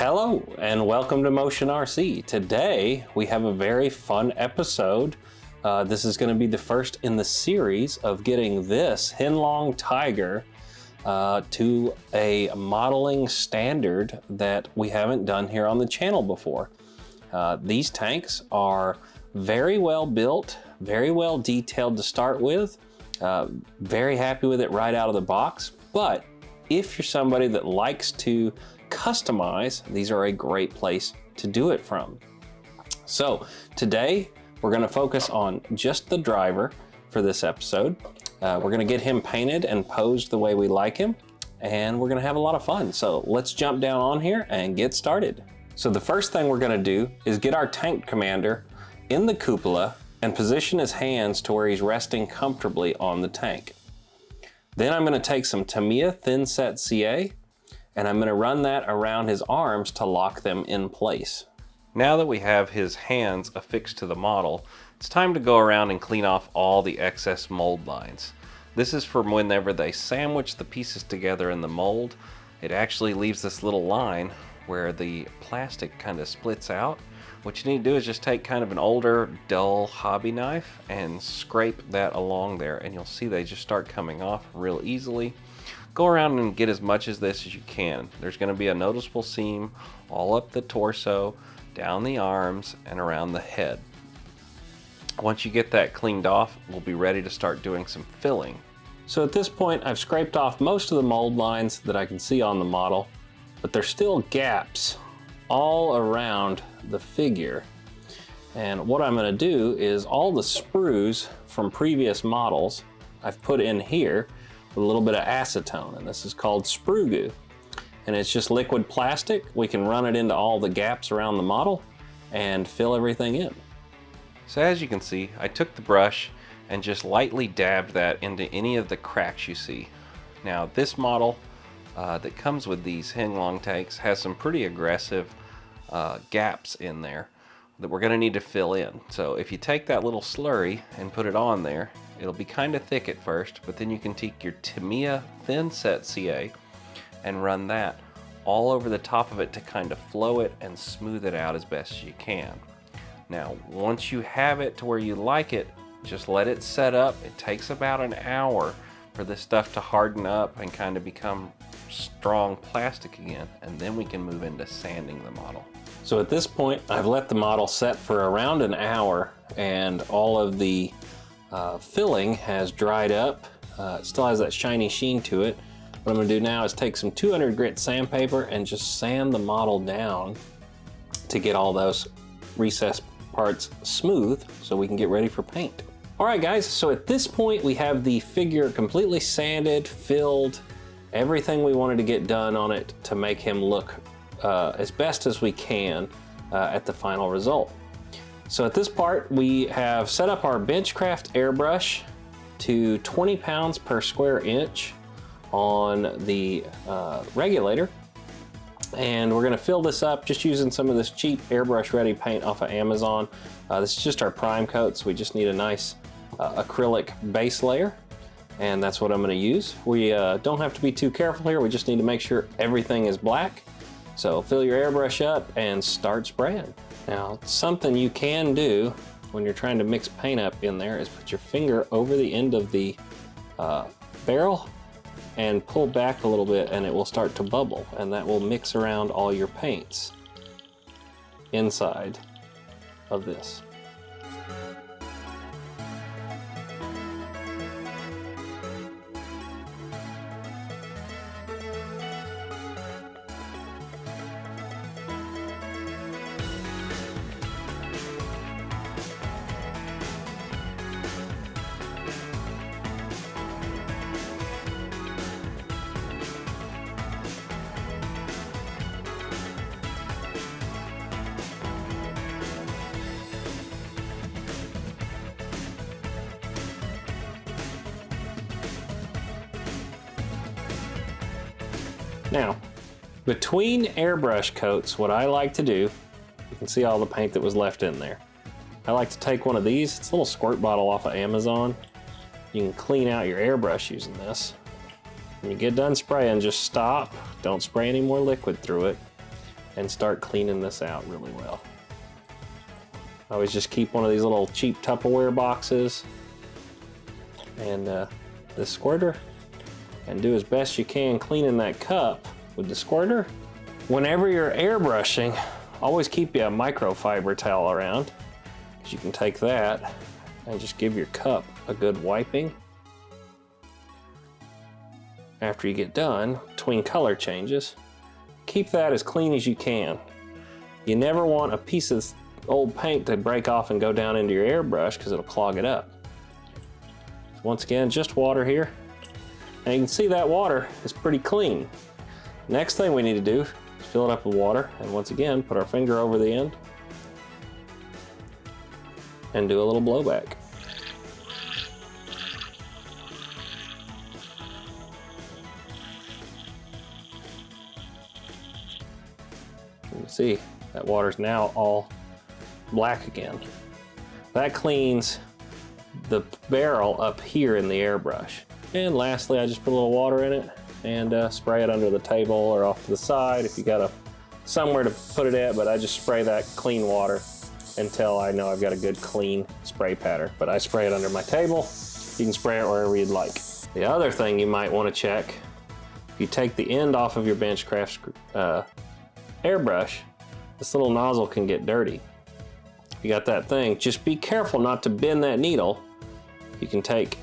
Hello and welcome to Motion RC. Today we have a very fun episode. This is going to be the first in the series of getting this Heng Long Tiger to a modeling standard that we haven't done here on the channel before. These tanks are very well built, very well detailed to start with. Very happy with it right out of the box. But if you're somebody that likes to customize, these are a great place to do it from. So today we're going to focus on just the driver for this episode. We're going to get him painted and posed the way we like him, and we're going to have a lot of fun. So let's jump down on here and get started. So the first thing we're going to do is get our tank commander in the cupola and position his hands to where he's resting comfortably on the tank. Then I'm going to take some Tamiya thin set CA and I'm going to run that around his arms to lock them in place. Now that we have his hands affixed to the model, it's time to go around and clean off all the excess mold lines. This is from whenever they sandwich the pieces together in the mold. It actually leaves this little line where the plastic kind of splits out. What you need to do is just take kind of an older, dull hobby knife and scrape that along there, and you'll see they just start coming off real easily. Go around and get as much of this as you can. There's going to be a noticeable seam all up the torso, down the arms, and around the head. Once you get that cleaned off, we'll be ready to start doing some filling. So at this point, I've scraped off most of the mold lines that I can see on the model, but there's still gaps all around the figure. And what I'm going to do is all the sprues from previous models I've put in here with a little bit of acetone, and this is called sprue goo. And it's just liquid plastic. We can run it into all the gaps around the model and fill everything in. So as you can see, I took the brush and just lightly dabbed that into any of the cracks you see. Now this model that comes with these Heng Long tanks has some pretty aggressive gaps in there that we're going to need to fill in. So if you take that little slurry and put it on there, it'll be kind of thick at first, but then you can take your Tamiya thin set CA and run that all over the top of it to kind of flow it and smooth it out as best as you can. Now once you have it to where you like it, just let it set up. It takes about an hour for this stuff to harden up and kind of become strong plastic again, and then we can move into sanding the model. So at this point, I've let the model set for around an hour, and all of the filling has dried up. It still has that shiny sheen to it. What I'm going to do now is take some 200 grit sandpaper and just sand the model down to get all those recessed parts smooth so we can get ready for paint. Alright guys, so at this point we have the figure completely sanded, filled, everything we wanted to get done on it to make him look as best as we can at the final result. So at this part we have set up our Benchcraft airbrush to 20 pounds per square inch on the regulator, and we're going to fill this up just using some of this cheap airbrush ready paint off of Amazon. This is just our prime coat, so we just need a nice acrylic base layer, and that's what I'm going to use. We don't have to be too careful here. We just need to make sure everything is black. So fill your airbrush up and start spraying. Now something you can do when you're trying to mix paint up in there is put your finger over the end of the barrel and pull back a little bit, and it will start to bubble, and that will mix around all your paints inside of this. Now, between airbrush coats, what I like to do, you can see all the paint that was left in there. I like to take one of these, it's a little squirt bottle off of Amazon. You can clean out your airbrush using this. When you get done spraying, just stop. Don't spray any more liquid through it. and start cleaning this out really well. I always just keep one of these little cheap Tupperware boxes and this squirter, and do as best you can cleaning that cup with the squirter. Whenever you're airbrushing, always keep you a microfiber towel around, because you can take that and just give your cup a good wiping after you get done between color changes. Keep that as clean as you can. You never want a piece of old paint to break off and go down into your airbrush, because it'll clog it up. So once again, just water here. And you can see that water is pretty clean. Next thing we need to do is fill it up with water, and once again, put our finger over the end and do a little blowback. You can see that water's now all black again. That cleans the barrel up here in the airbrush. And lastly, I just put a little water in it and spray it under the table or off to the side if you got somewhere to put it at, but I just spray that clean water until I know I've got a good clean spray pattern. But I spray it under my table. You can spray it wherever you'd like. The other thing you might want to check, if you take the end off of your Benchcraft airbrush, this little nozzle can get dirty. If you got that thing, just be careful not to bend that needle. You can take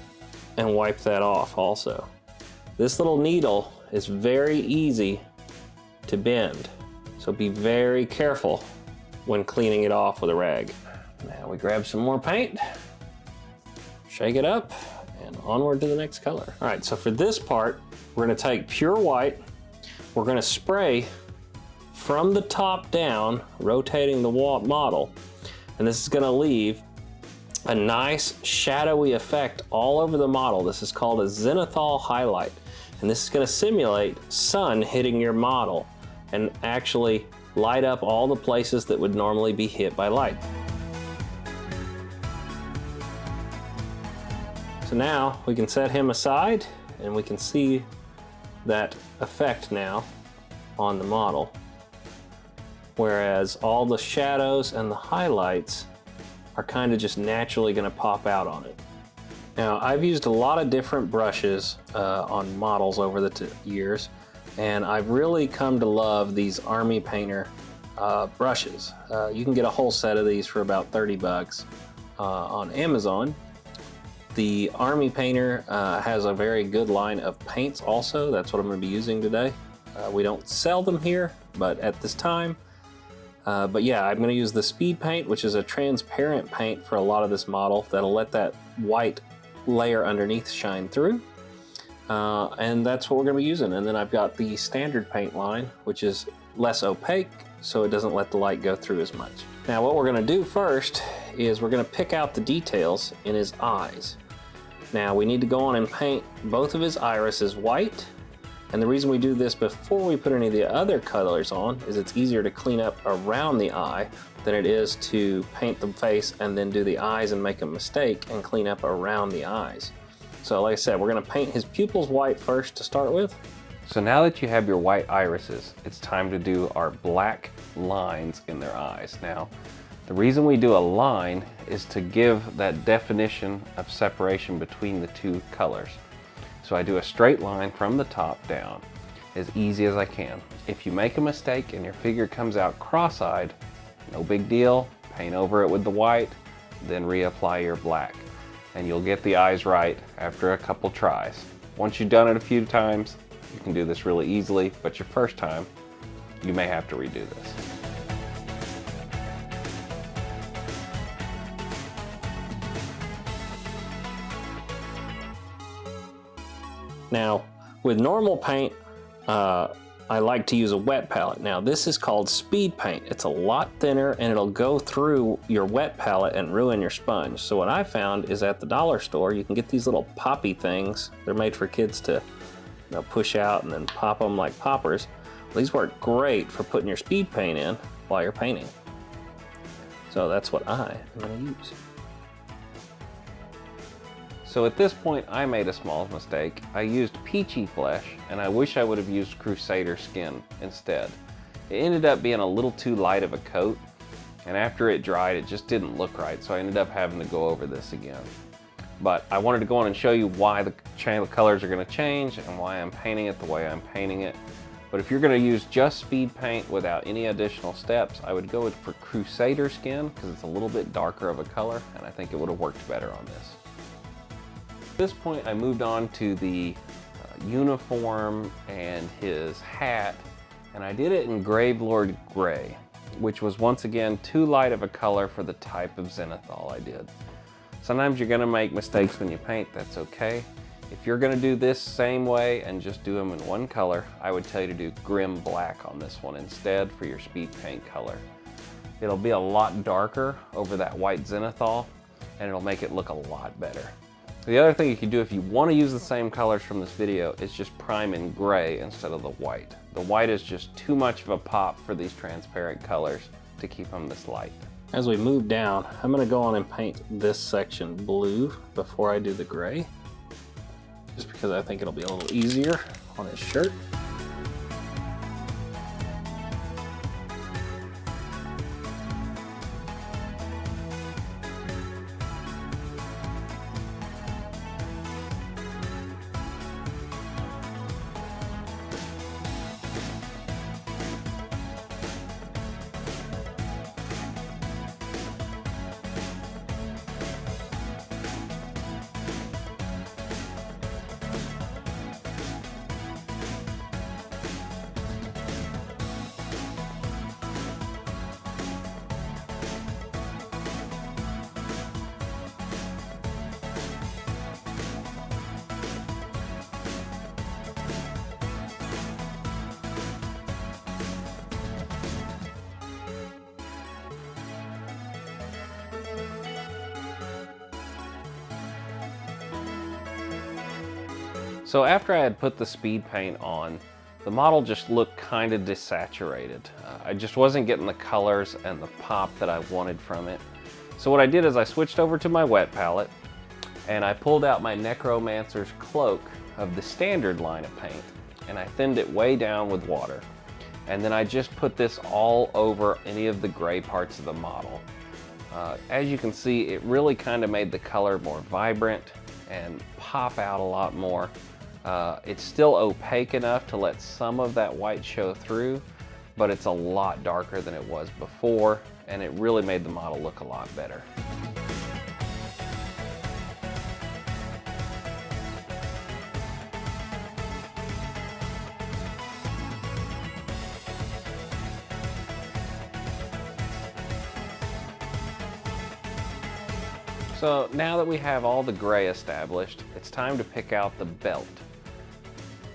and wipe that off also. This little needle is very easy to bend, so be very careful when cleaning it off with a rag. Now we grab some more paint, shake it up, and onward to the next color. All right, so for this part, we're gonna take pure white. We're gonna spray from the top down, rotating the model, and this is gonna leave a nice shadowy effect all over the model. This is called a Zenithal highlight, and this is gonna simulate sun hitting your model and actually light up all the places that would normally be hit by light. So now we can set him aside, and we can see that effect now on the model, whereas all the shadows and the highlights are kind of just naturally going to pop out on it. Now, I've used a lot of different brushes on models over the years, and I've really come to love these Army Painter brushes. You can get a whole set of these for about 30 bucks on Amazon. The Army Painter has a very good line of paints also. That's what I'm going to be using today. We don't sell them here, but at this time, but yeah, I'm going to use the speed paint, which is a transparent paint for a lot of this model that'll let that white layer underneath shine through. And that's what we're going to be using. And then I've got the standard paint line, which is less opaque, so it doesn't let the light go through as much. Now what we're going to do first is we're going to pick out the details in his eyes. Now we need to go on and paint both of his irises white. And the reason we do this before we put any of the other colors on is it's easier to clean up around the eye than it is to paint the face and then do the eyes and make a mistake and clean up around the eyes. So like I said, we're gonna paint his pupils white first to start with. So now that you have your white irises, it's time to do our black lines in their eyes. Now, the reason we do a line is to give that definition of separation between the two colors. So I do a straight line from the top down, as easy as I can. If you make a mistake and your figure comes out cross-eyed, no big deal, paint over it with the white, then reapply your black. And you'll get the eyes right after a couple tries. Once you've done it a few times, you can do this really easily, but your first time, you may have to redo this. Now, with normal paint, I like to use a wet palette. Now, this is called speed paint. It's a lot thinner and it'll go through your wet palette and ruin your sponge. So what I found is at the dollar store, you can get these little poppy things. They're made for kids to push out and then pop them like poppers. These work great for putting your speed paint in while you're painting. So that's what I am gonna use. So at this point, I made a small mistake. I used peachy flesh, and I wish I would have used Crusader skin instead. It ended up being a little too light of a coat, and after it dried, it just didn't look right, so I ended up having to go over this again. But I wanted to go on and show you why the colors are going to change and why I'm painting it the way I'm painting it. But if you're going to use just speed paint without any additional steps, I would go for Crusader skin because it's a little bit darker of a color, and I think it would have worked better on this. At this point, I moved on to the uniform and his hat, and I did it in Gravelord Gray, which was once again too light of a color for the type of Zenithal I did. Sometimes you're going to make mistakes when you paint, that's okay. If you're going to do this same way and just do them in one color, I would tell you to do Grim Black on this one instead for your speed paint color. It'll be a lot darker over that white Zenithal, and it'll make it look a lot better. The other thing you can do if you want to use the same colors from this video is just prime in gray instead of the white. The white is just too much of a pop for these transparent colors to keep them this light. As we move down, I'm going to go on and paint this section blue before I do the gray, just because I think it'll be a little easier on his shirt. So after I had put the speed paint on, the model just looked kind of desaturated. I just wasn't getting the colors and the pop that I wanted from it. So what I did is I switched over to my wet palette and I pulled out my Necromancer's Cloak of the standard line of paint and I thinned it way down with water. And then I just put this all over any of the gray parts of the model. As you can see, it really kind of made the color more vibrant and pop out a lot more. It's still opaque enough to let some of that white show through, but it's a lot darker than it was before, and it really made the model look a lot better. So now that we have all the gray established, it's time to pick out the belt.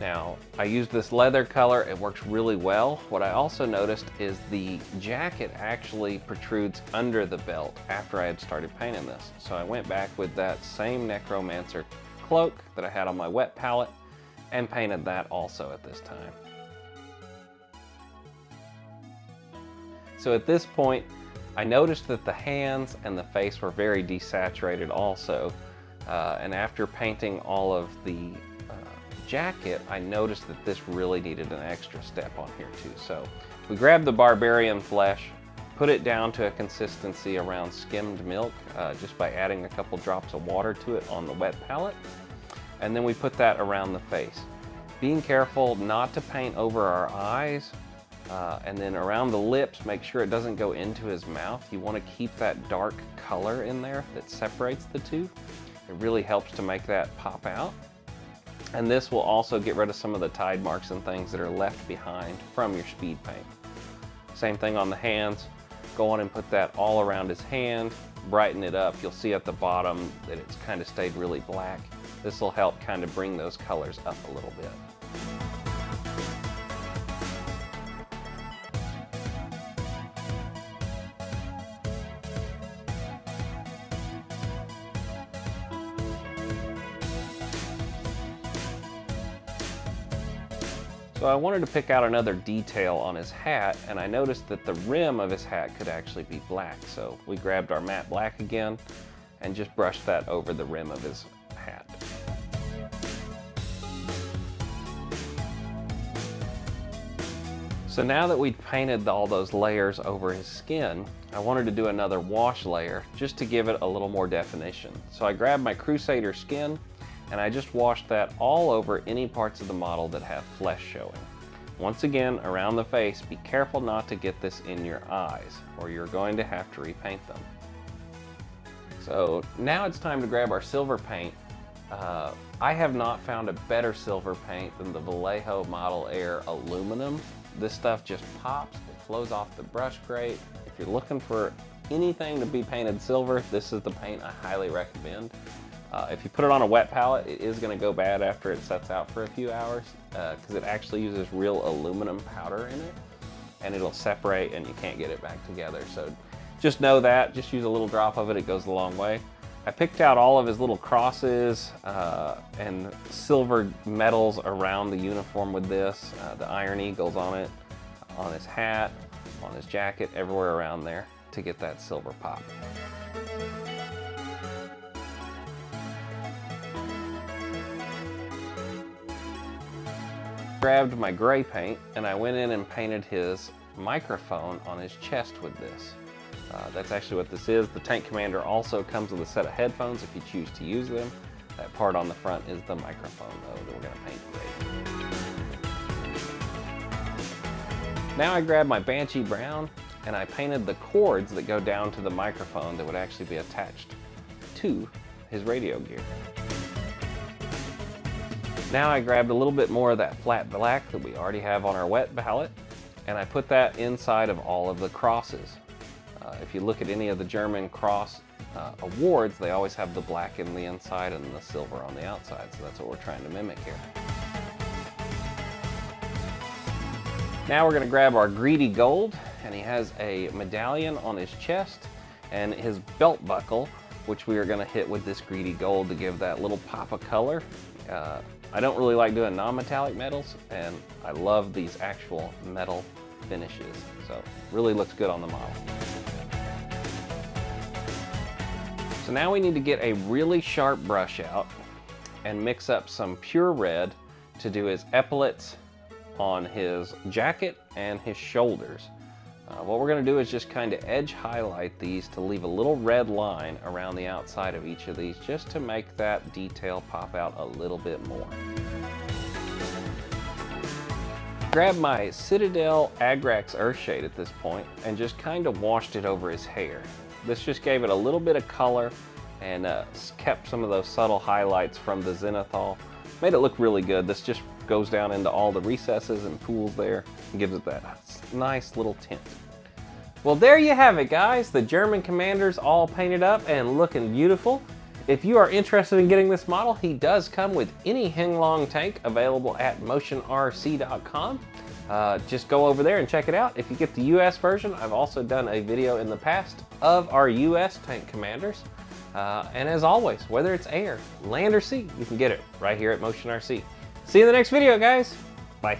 Now, I used this leather color, it works really well. What I also noticed is the jacket actually protrudes under the belt after I had started painting this. So I went back with that same Necromancer cloak that I had on my wet palette and painted that also at this time. So at this point, I noticed that the hands and the face were very desaturated also. And after painting all of the jacket, I noticed that this really needed an extra step on here too. So we grabbed the barbarian flesh, put it down to a consistency around skimmed milk, just by adding a couple drops of water to it on the wet palette. And then we put that around the face. Being careful not to paint over our eyes, and then around the lips, make sure it doesn't go into his mouth. You want to keep that dark color in there that separates the two. It really helps to make that pop out. And this will also get rid of some of the tide marks and things that are left behind from your speed paint. Same thing on the hands. Go on and put that all around his hand, brighten it up. You'll see at the bottom that it's kind of stayed really black. This will help kind of bring those colors up a little bit. So I wanted to pick out another detail on his hat, and I noticed that the rim of his hat could actually be black. So we grabbed our matte black again and just brushed that over the rim of his hat. So now that we'd painted all those layers over his skin, I wanted to do another wash layer just to give it a little more definition. So I grabbed my Crusader skin and I just washed that all over any parts of the model that have flesh showing. Once again, around the face, be careful not to get this in your eyes or you're going to have to repaint them. So now it's time to grab our silver paint. I have not found a better silver paint than the Vallejo Model Air Aluminum. This stuff just pops, it flows off the brush great. If you're looking for anything to be painted silver, this is the paint I highly recommend. If you put it on a wet palette, it is going to go bad after it sets out for a few hours because it actually uses real aluminum powder in it and it'll separate and you can't get it back together. So just know that, just use a little drop of it, it goes a long way. I picked out all of his little crosses and silver medals around the uniform with this, the Iron Eagles on it, on his hat, on his jacket, everywhere around there to get that silver pop. Grabbed my gray paint and I went in and painted his microphone on his chest with this. That's actually what this is. The Tank Commander also comes with a set of headphones if you choose to use them. That part on the front is the microphone though that we're going to paint gray. Now I grabbed my Banshee Brown and I painted the cords that go down to the microphone that would actually be attached to his radio gear. Now I grabbed a little bit more of that flat black that we already have on our wet palette and I put that inside of all of the crosses. If you look at any of the German cross awards, they always have the black in the inside and the silver on the outside, so that's what we're trying to mimic here. Now we're going to grab our Greedy Gold, and he has a medallion on his chest and his belt buckle, which we are going to hit with this Greedy Gold to give that little pop of color. I don't really like doing non-metallic metals, and I love these actual metal finishes, so really looks good on the model. So now we need to get a really sharp brush out and mix up some pure red to do his epaulets on his jacket and his shoulders. What we're going to do is just kind of edge highlight these to leave a little red line around the outside of each of these just to make that detail pop out a little bit more. Grab my Citadel Agrax Earthshade at this point and just kind of washed it over his hair. This just gave it a little bit of color and kept some of those subtle highlights from the Zenithal. Made it look really good. This just goes down into all the recesses and pools there and gives it that nice little tint. Well, there you have it, guys. The German Commander's all painted up and looking beautiful. If you are interested in getting this model, he does come with any Heng Long tank available at motionrc.com. Just go over there and check it out. If you get the US version, I've also done a video in the past of our US tank commanders. And as always, whether it's air, land, or sea, you can get it right here at Motion RC. See you in the next video, guys. Bye.